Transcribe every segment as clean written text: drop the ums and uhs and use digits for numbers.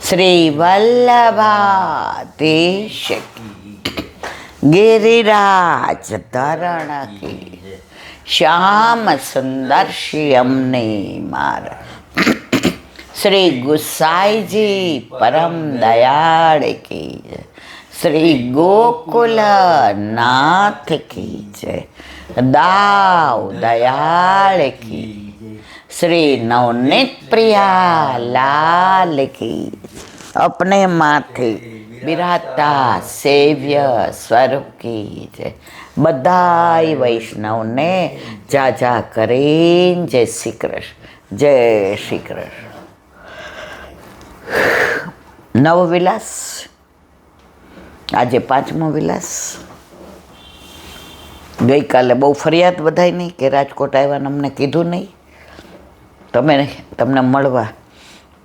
શ્રી વલ્લભાધીશ गिरिराज धरण की श्याम सुंदर श्यामने मार श्री गुसाई जी परम दयाल की श्री गोकुल नाथ की जय दाव दयाल की श्री नवनीत प्रिया लाल की अपने माथे बिराता सेव्य स्वरूप की जय बधाई वैष्णव ने जा जा करीन जय श्री कृष्ण जय श्री कृष्ण। नव विलास आज पांचमो विलास। गई काले बहु फरियाद बधाई नहीं कि राजकोट आव्या अमने कीधुं नहीं तमने मळवा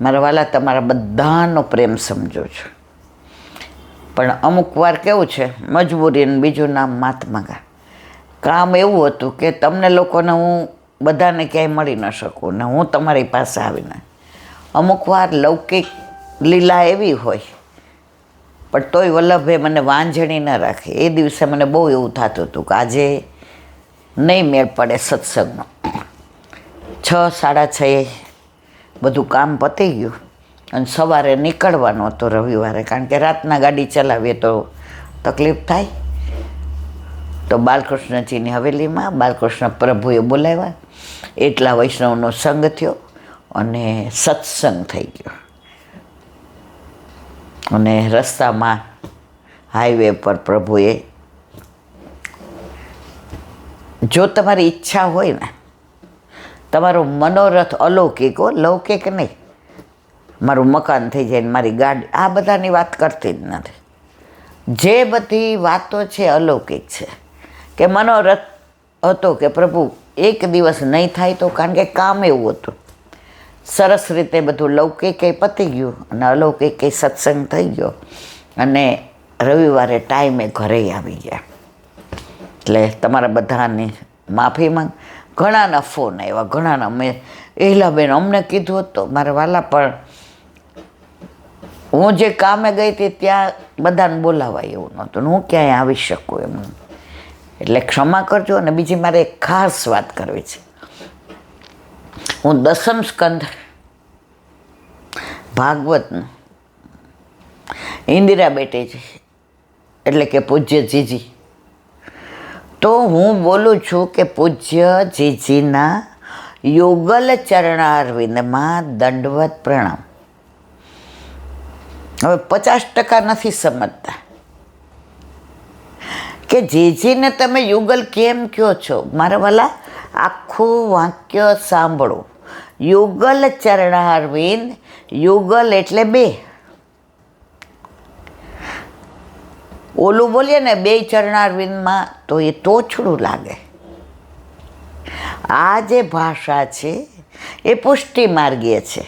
मारा वाला तमारा बधानो प्रेम समझो छो पण अमुक वार केवुं छे मजबूरी ने बीजुं नाम महात्मा काम एवुं हतुं के तमने लोकोने हूँ बधाने क्यांय मळी न शकूं ने हूँ तमारी पासे आवीने अमुक वार लौकिक लीला एवी होय पण तोय वल्लभे मने वांझणी न राखी। ए दिवसे मने बहु एवुं थतुं हतुं के आजे नहीं मेळ पड़े सत्संगनो। 6 साढ़ा 6 बधुं काम पती गयुं અને સવારે નીકળવાનો હતો રવિવારે કારણ કે રાતના ગાડી ચલાવીએ તો તકલીફ થાય તો બાલકૃષ્ણજીની હવેલીમાં બાલકૃષ્ણ પ્રભુએ બોલાવ્યા એટલા વૈષ્ણવનો સંગ થયો અને સત્સંગ થઈ ગયો અને રસ્તામાં હાઈવે પર પ્રભુએ જો તમારી ઈચ્છા હોય ને તમારો મનોરથ અલૌકિક હો લૌકિક નહીં મારું મકાન થઈ જાય ને મારી ગાડી આ બધાની વાત કરતી જ નથી। જે બધી વાતો છે અલૌકિક છે કે મનોરથ હતો કે પ્રભુ એક દિવસ નહીં થાય તો કારણ કે કામ એવું હતું સરસ રીતે બધું લૌકિક પતી ગયું અને અલૌકિક સત્સંગ થઈ ગયો અને રવિવારે ટાઈમે ઘરે આવી ગયા એટલે તમારા બધાની માફી માંગ। ઘણાના ફોન આવ્યા ઘણાના મેં એલાબેન અમને કીધું હતું મારા વાલા પણ હું જે કામે ગઈ હતી ત્યાં બધાને બોલાવાય એવું નહોતું હું ક્યાંય આવી શકું એમ એટલે ક્ષમા કરજો। અને બીજી મારે એક ખાસ વાત કરવી છે। હું દસમ સ્કંદ ભાગવતનું ઇન્દિરા બેટેજી એટલે કે પૂજ્ય જીજી તો હું બોલું છું કે પૂજ્ય જીજીના યુગલ ચરણારવિંદમાં દંડવત પ્રણામ। હવે 50% નથી સમજતા કે જીજીને તમે યુગલ કેમ કહો છો। મારા વાલા આખું વાક્ય સાંભળો। યુગલ ચરણારવિંદ યુગલ એટલે બે ઓલું બોલીએ ને બે ચરણારવિંદમાં તો એ તોછડું લાગે। આ જે ભાષા છે એ પુષ્ટિ માર્ગીય છે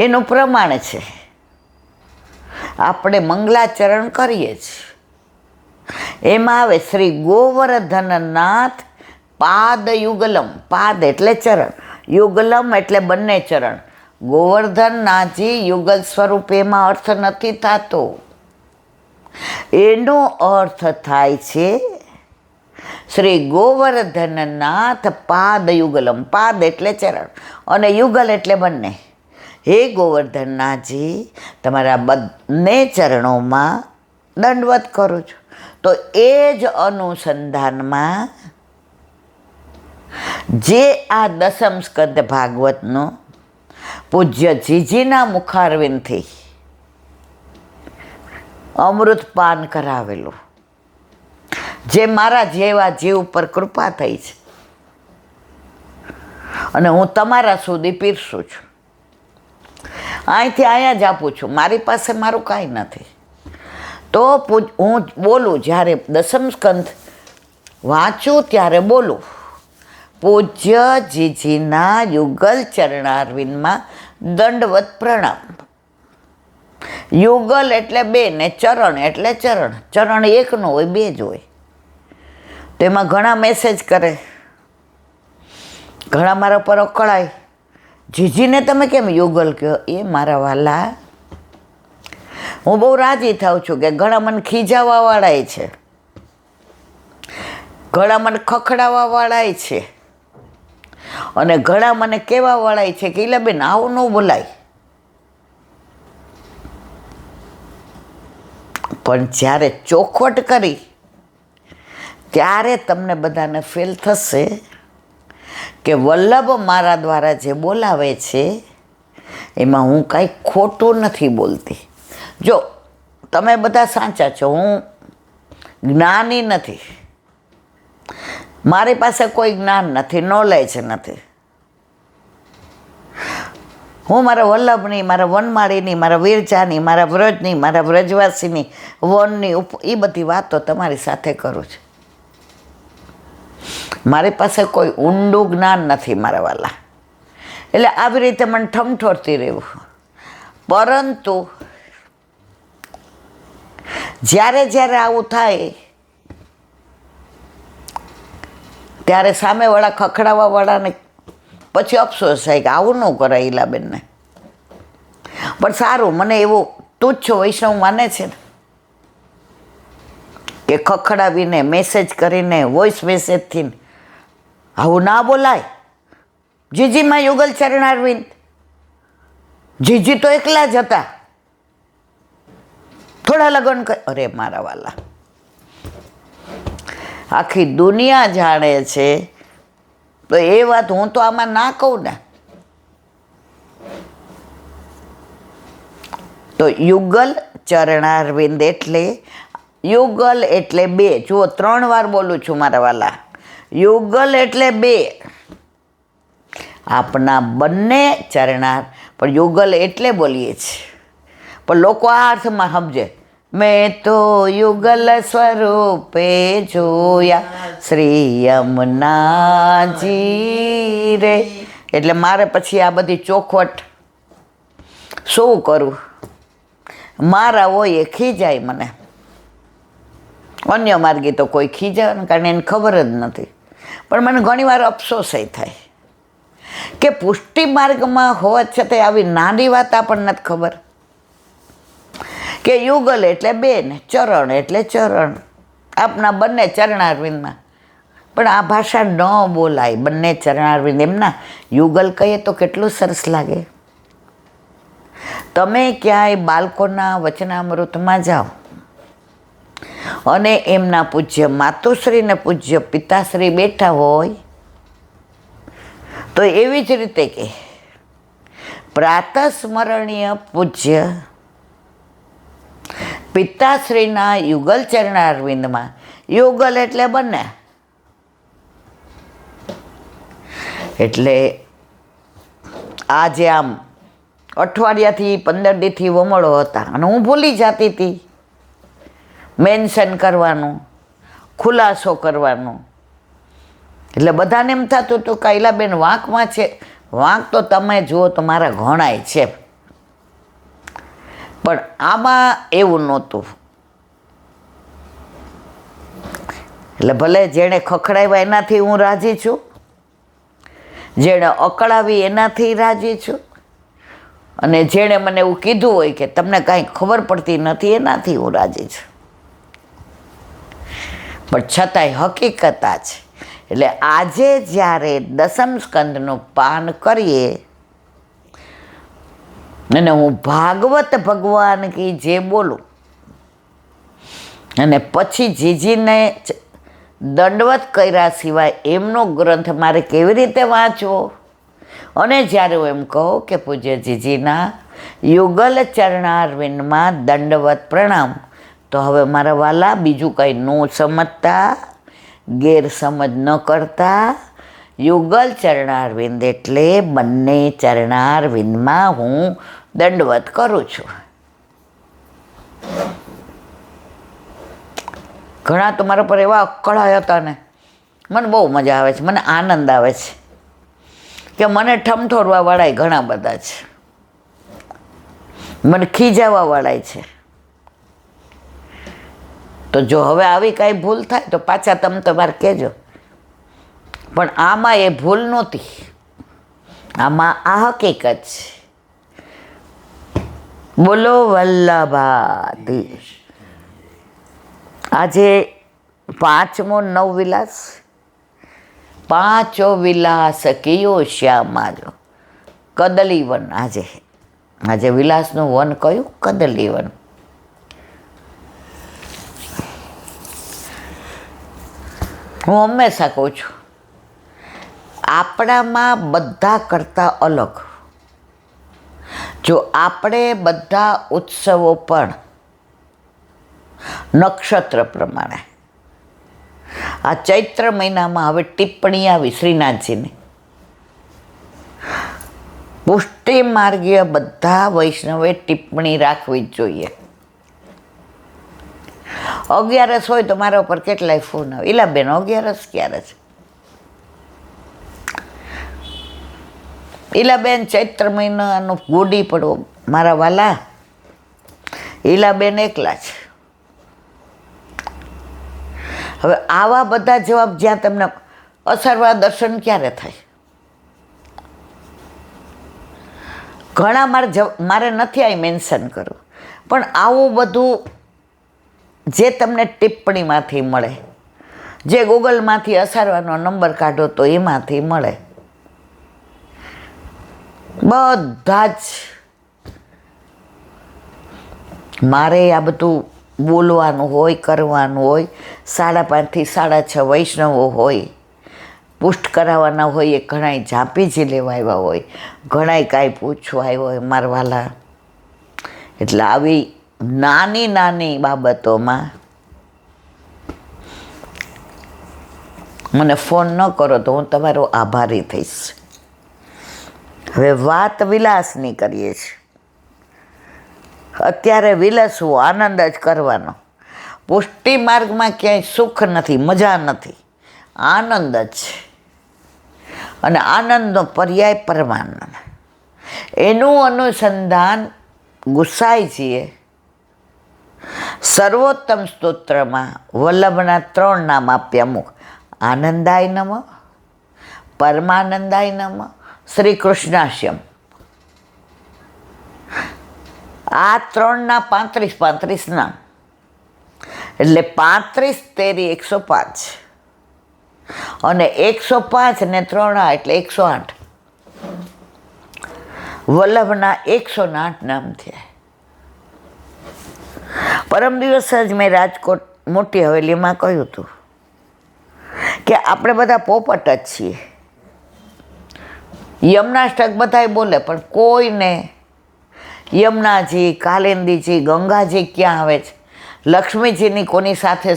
એનું પ્રમાણ છે। આપણે મંગલાચરણ કરીએ છીએ એમાં આવે શ્રી ગોવર્ધનનાથ પાદ યુગલમ પાદ એટલે ચરણ યુગલમ એટલે બંને ચરણ ગોવર્ધનનાથજી યુગલ સ્વરૂપ એમાં અર્થ નથી થતો એનો અર્થ થાય છે શ્રી ગોવર્ધનનાથ પાદ યુગલમ પાદ એટલે ચરણ અને યુગલ એટલે બંને। હે ગોવર્ધનનાથજી તમારા બંને ચરણોમાં દંડવત કરું છું। તો એ જ અનુસંધાનમાં જે આ દસમ સ્કંદ ભાગવતનો પૂજ્ય જીજીના મુખારવિંદથી અમૃતપાન કરાવેલું જે મારા જેવા જીવ પર કૃપા થઈ છે અને હું તમારા સુધી પીરસું છું। અહીંથી અહીંયા જ આપું છું મારી પાસે મારું કાંઈ નથી તો હું બોલું જ્યારે દસમ સ્કંદ વાંચું ત્યારે બોલું પૂજ્ય જીજીના યુગલ ચરણારવિંદમાં દંડવત પ્રણામ। યુગલ એટલે બે ને ચરણ એટલે ચરણ ચરણ એક ન હોય બે જ હોય તેમાં ઘણા મેસેજ કરે ઘણા મારા પર અકળાય જીજીને તમે કેમ યુગલ કહો? એ મારા વાલા હું બહુ રાજી થાઉં છું કે ઘણા મને ખીજાવાવાળાય છે, ઘણા મને ખખડાવવાવાળાય છે, અને ઘણા મને કહેવાવાળાય છે કે ઈલાબેન આવું ન બોલાય. પણ જ્યારે ચોખવટ કરી ત્યારે તમને બધાને ફીલ થશે કે વલ્લભ મારા દ્વારા જે બોલાવે છે એમાં હું કાંઈ ખોટું નથી બોલતી. જો તમે બધા સાચા છો, હું જ્ઞાની નથી, મારી પાસે કોઈ જ્ઞાન નથી, નોલેજ નથી. હું મારા વલ્લભની, મારા વનમાળીની, મારા વીરજાની, મારા વ્રજની, મારા વ્રજવાસીની, વનની એ બધી વાતો તમારી સાથે કરું છું. મારી પાસે કોઈ ઊંડું જ્ઞાન નથી મારા વાલા. એટલે આવી રીતે મને ઠમઠોરતી રહેવું. પરંતુ જ્યારે જ્યારે આવું થાય ત્યારે સામેવાળા ખખડાવવાવાળાને પછી અફસોસ થાય કે આવું ન કરાય ઈલાબેનને. પણ સારું, મને એવું તુચ્છ વૈષ્ણવ માને છે ને કે ખખડાવીને, મેસેજ કરીને, વોઇસ મેસેજથી આવું ના બોલાય. જીજીમાં યુગલ ચરણારવિંદ, જીજી તો એકલા જ હતા, થોડા લગ્ન કર. અરે મારા વાલા, આખી દુનિયા જાણે છે તો એ વાત હું તો આમાં ના કહું ને. તો યુગલ ચરણારવિંદ એટલે, યુગલ એટલે બે. જુઓ, 3 વાર બોલું છું મારા વાલા. યુગલ એટલે બે, આપના બંને ચરણાર. પણ યુગલ એટલે બોલીએ છીએ, પણ લોકો આ અર્થમાં સમજે, મેં તો યુગલ સ્વરૂપે જોયા શ્રી યમુનાજી રે. એટલે મારે પછી આ બધી ચોખવટ શું કરું? મારા હોય એ ખીજાય મને. અન્ય માર્ગી તો કોઈ ખીજાય, કારણ એને ખબર જ નથી. પણ મને ઘણીવાર અફસોસ થાય કે પુષ્ટિ માર્ગમાં હોવા છતાં આવી નાની વાત આપણને નથી ખબર કે યુગલ એટલે બે ને ચરણ એટલે ચરણ, આપના બંને ચરણારવિંદમાં. પણ આ ભાષા ન બોલાય, બંને ચરણારવિંદ. એમના યુગલ કહીએ તો કેટલું સરસ લાગે. તમે ક્યાંય બાળકોના વચનામૃતમાં જાઓ અને એમના પૂજ્ય માતુશ્રી ને પૂજ્ય પિતાશ્રી બેઠા હોય તો એવી જ રીતે કે પ્રાતસ્મરણીય પૂજ્ય પિતાશ્રીના યુગલ ચરણારવિંદમાં, યુગલ એટલે બંને. એટલે આજે આમ અઠવાડિયાથી 15 દીથી વમળો હતા અને હું ભૂલી જતી હતી મેન્શન કરવાનું, ખુલાસો કરવાનો. એટલે બધાને એમ થતું હતું કે ઈલાબેન વાંકમાં છે. વાંક તો તમે જુઓ તો મારા ઘણાય છે, પણ આમાં એવું નહોતું. એટલે ભલે જેણે ખખડાવ્યા એનાથી હું રાજી છું, જેણે અકળાવી એનાથી રાજી છું, અને જેણે મને એવું કીધું હોય કે તમને કાંઈ ખબર પડતી નથી એનાથી હું રાજી છું. પણ છતાંય હકીકત આ છે. એટલે આજે જ્યારે દસમ સ્કંદનું પાન કરીએ અને હું ભાગવત ભગવાન કી જે બોલું અને પછી જીજીને દંડવત કર્યા સિવાય એમનો ગ્રંથ મારે કેવી રીતે વાંચવો, અને જ્યારે હું એમ કહું કે પૂજ્ય જીજીના યુગલ ચરણારવિંદમાં દંડવત પ્રણામ, તો હવે મારા વાલા બીજું કંઈ ન સમજતા, ગેરસમજ ન કરતા. યુગલ ચરણારવિંદ એટલે બંને ચરણારવિંદમાં હું દંડવત કરું છું. ઘણા તો મારા પર એવા અકળાયા હતા ને, મને બહુ મજા આવે છે, મને આનંદ આવે છે કે મને ઠમઠોરવાવાળાય ઘણા બધા છે, મને ખીજાવાવાળાય છે. તો જો હવે આવી કાંઈ ભૂલ થાય તો પાછા તમે તમારે કહેજો. પણ આમાં એ ભૂલ નહોતી, આમાં આ હકીકત છે. બોલો વલ્લભાધીશ. આજે 5મો નવવિલાસ. પાંચો વિલાસ કિયો શ્યામાજો કદલી વન. આજે વિલાસનું વન કયું? કદલી વન. હું હંમેશા કહું છું, આપણામાં બધા કરતાં અલગ જો આપણે બધા ઉત્સવો પણ નક્ષત્ર પ્રમાણે, આ ચૈત્ર મહિનામાં હવે ટિપ્પણી આવી શ્રીનાથજીની, પુષ્ટિ માર્ગીય બધા વૈષ્ણવે ટિપ્પણી રાખવી જ જોઈએ. 11 હોય તો મારા ઉપર કેટલાય ફોન આવે, ઈલાબેન 11 ક્યારે છે? ઈલાબેન ચૈત્ર મહિનાનો ગુડી પડવો મારા વાલા, ઈલાબેન એકલા છે. હવે આવા બધા જવાબ જ્યાં તમને અસરવા દર્શન ક્યારે થાય? ઘણા મારે નથી આ મેન્શન કરવું, પણ આવું બધું જે તમને ટિપ્પણીમાંથી મળે, જે ગૂગલમાંથી અસારવાનો નંબર કાઢો તો એમાંથી મળે, બધા જ મારે આ બધું બોલવાનું હોય, કરવાનું હોય. 5:30 થી 6:30 વૈષ્ણવો હોય, પુષ્ટ કરાવવાના હોય, એ ઘણાય ઝાંપીજી લેવા આવ્યા હોય, ઘણાય કાંઈ પૂછવા આવ્યા હોય મારવાલા. એટલે આવી નાની નાની બાબતોમાં મને ફોન ન કરો તો હું તમારો આભારી થઈશ. હવે વાત વિલાસની કરીએ છીએ. અત્યારે વિલાસવું, આનંદ જ કરવાનો. પુષ્ટિ માર્ગમાં ક્યાંય સુખ નથી, મજા નથી, આનંદ જ છે. અને આનંદનો પર્યાય પરમાનંદ. એનું અનુસંધાન ગુસાઈજીએ સર્વોત્તમ સ્તોત્રમાં વલ્લભના 3 નામ આપ્યા અમુક: આનંદાય નમઃ, પરમાનંદાય નમઃ, શ્રી કૃષ્ણાશ્યમ. આ 3ના 35 નામ, એટલે 35 તેરી 105, અને 105 ને 3 એટલે 108. વલ્લભના 108 નામ થયા. પરમ દિવસ જ મેં રાજકોટ મોટી હવેલીમાં કહ્યું હતું કે આપણે બધા પોપટ જ છીએ. યમનાષ્ટક બધાય બોલે, પણ કોઈને યમુનાજી, કાલિંદીજી, ગંગાજી ક્યાં આવે છે, લક્ષ્મીજીની કોની સાથે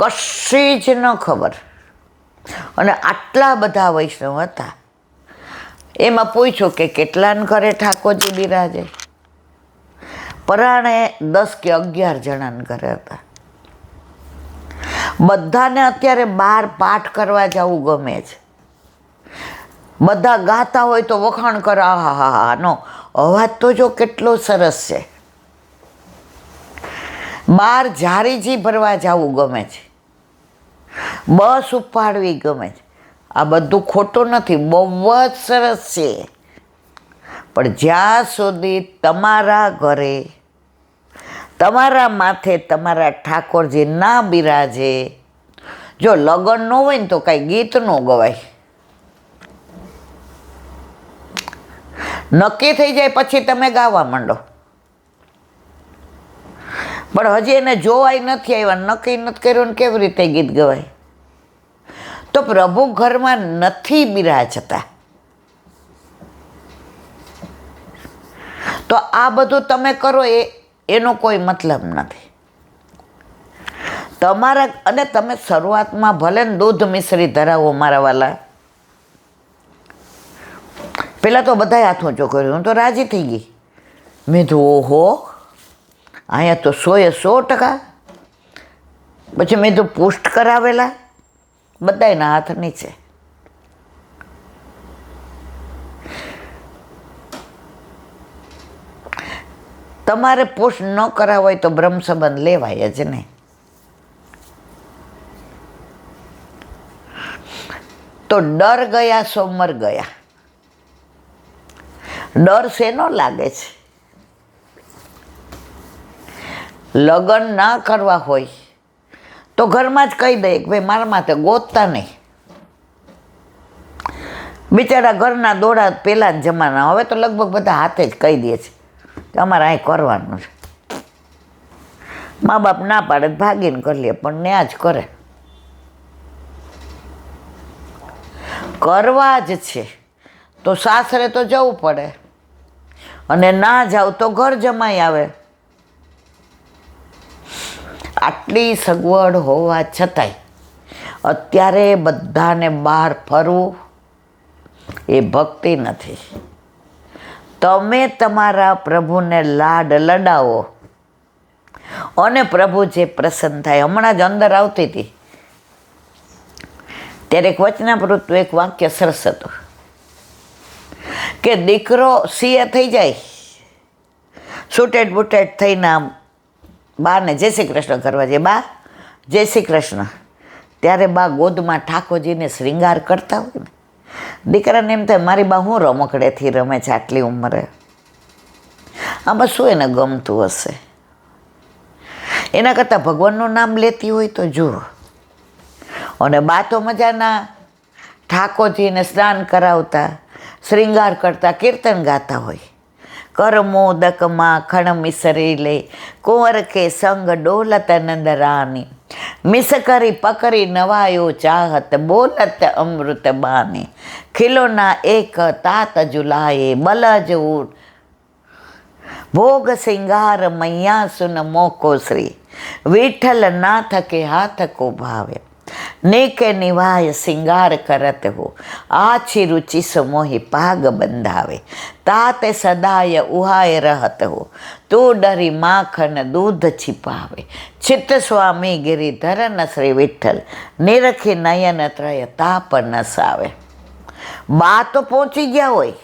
કશી જ ન ખબર. અને આટલા બધા વૈષ્ણવ હતા. એમાં પૂછ્યું કે કેટલાને ઘરે ઠાકોરજી બિરાજે? પરાણે 10 કે 11 જણાને ઘરે હતા. બધાને અત્યારે બહાર પાઠ કરવા જવું ગમે છે. બધા ગાતા હોય તો વખાણ કરે, આહાનો અવાજ તો જો કેટલો સરસ છે. બહાર ઝારીજી ભરવા જવું ગમે છે, બસ ઉપાડવી ગમે છે. આ બધું ખોટું નથી, બહુ જ સરસ છે. પણ જ્યાં સુધી તમારા ઘરે, તમારા માથે તમારા ઠાકોરજી ના બિરાજે, જો લગ્ન ન હોય ને તો કાંઈ ગીત ન ગવાય. નક્કી થઈ જાય પછી તમે ગાવા માંડો, પણ હજી એને જોવાય નથી આવ્યા, નક્કી નથી કર્યું ને કેવી રીતે ગીત ગવાય? તો પ્રભુ ઘરમાં નથી બિરાજતા. તો આ બધું તમે કરો એનો કોઈ મતલબ નથી. તમારા, અને તમે શરૂઆતમાં ભલે ને દૂધ મિશ્રી ધરાવો મારા વાલા. પહેલાં તો બધાએ હાથ ઊંચો કર્યો, હું તો રાજી થઈ ગઈ. મેં તો ઓહો, અહીંયા તો 100%. પછી મેં તો પુષ્ટ કરાવેલા, બધાયના હાથ નીચે. તમારે પુષ્ટ ન કરાવ હોય તો બ્રહ્મ સંબંધ લેવાય જ નહીં. તો ડર ગયા સો મર ગયા. ડર શેનો લાગે છે? લગ્ન ના કરવા હોય તો ઘરમાં જ કહી દઈએ કે ભાઈ મારા માટે ગોતતા નહીં. બિચારા ઘરના દોડા પહેલાં જમાના, હવે તો લગભગ બધા હાથે જ કહી દે છે કે અમારે અહીં કરવાનું છે. મા બાપ ના પાડે ભાગીને કરી લે, પણ ત્યાં જ કરે. કરવા જ છે તો સાસરે તો જવું પડે, અને ના જાવ તો ઘર જમાઈ આવે. આટલી સગવડ હોવા છતાંય અત્યારે બધાને બહાર ફરવું એ ભક્તિ નથી. તમે તમારા પ્રભુને લાડ લડાવો અને પ્રભુ જે પ્રસન્ન થાય. હમણાં જ અંદર આવતી હતી ત્યારે એક વચનામૃતનું એક વાક્ય સરસ હતું કે દીકરો સીએ થઈ જાય, સુટેડ બુટેડ થઈને આમ બાને જય શ્રી કૃષ્ણ કરવા જાય, બા જય શ્રી કૃષ્ણ, ત્યારે બા ગોદમાં ઠાકોરજીને શ્રીંગાર કરતા હોય ને, દીકરાને એમ થાય મારી બા હું રમકડેથી રમે છે આટલી ઉંમરે, આમાં શું એને ગમતું હશે. એના કરતાં ભગવાનનું નામ લેતી હોય તો જુઓ. અને બા તો મજાના ઠાકોરજીને સ્નાન કરાવતા, શ્રીંગાર કરતા, કીર્તન ગાતા હોય. કરમોદકમાં ખણ મિસરી લે, કુંવર કે સંગ ડોલત નંદરાની, મિસ કરી પકડી નવાયો ચાહત, બોલત અમૃત બાની, ખિલોના એક તાત ઝુલાએ, બલજ ઉઠ ભોગ સિંગાર મૈયા સુન મોકો શ્રી, વિઠ્ઠલ નાથ કે હાથ કો ભાવે, નેકે નિવાય સિંગાર કરત હો, આછી રુચિ સમોહી પાગ બંધાવે, તાતે સદાય ઉહાય રહત હો, તું ડરી માખન દૂધ छिपावे, ચિત્ત સ્વામી ગિરિધરન શ્રી વિઠ્ઠલ, નિરખી નયન ત્રય તાપ નસાવે. બા તો પહોંચી ગયા હોય,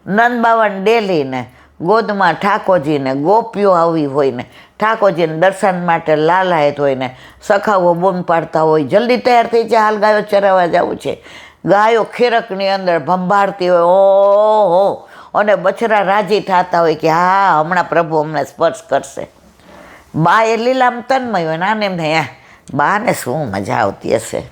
નંદબાવન ડેલીને ગોદમાં ઠાકોરજીને ગોપીઓ આવી હોય ને, ઠાકોરજીને દર્શન માટે લાલાયત હોય ને, સખાઓ બૂમ પાડતા હોય જલ્દી તૈયાર થઈ જાય, હાલ ગાયો ચરાવવા જવું છે. ગાયો ખીરકની અંદર ભંભાળતી હોય, ઓહો, અને બછડા રાજી થતા હોય કે હા હમણાં પ્રભુ અમને સ્પર્શ કરશે. બા એ લીલામ તન્મય હોય ને, આને એમ થાય બાને શું મજા આવતી હશે.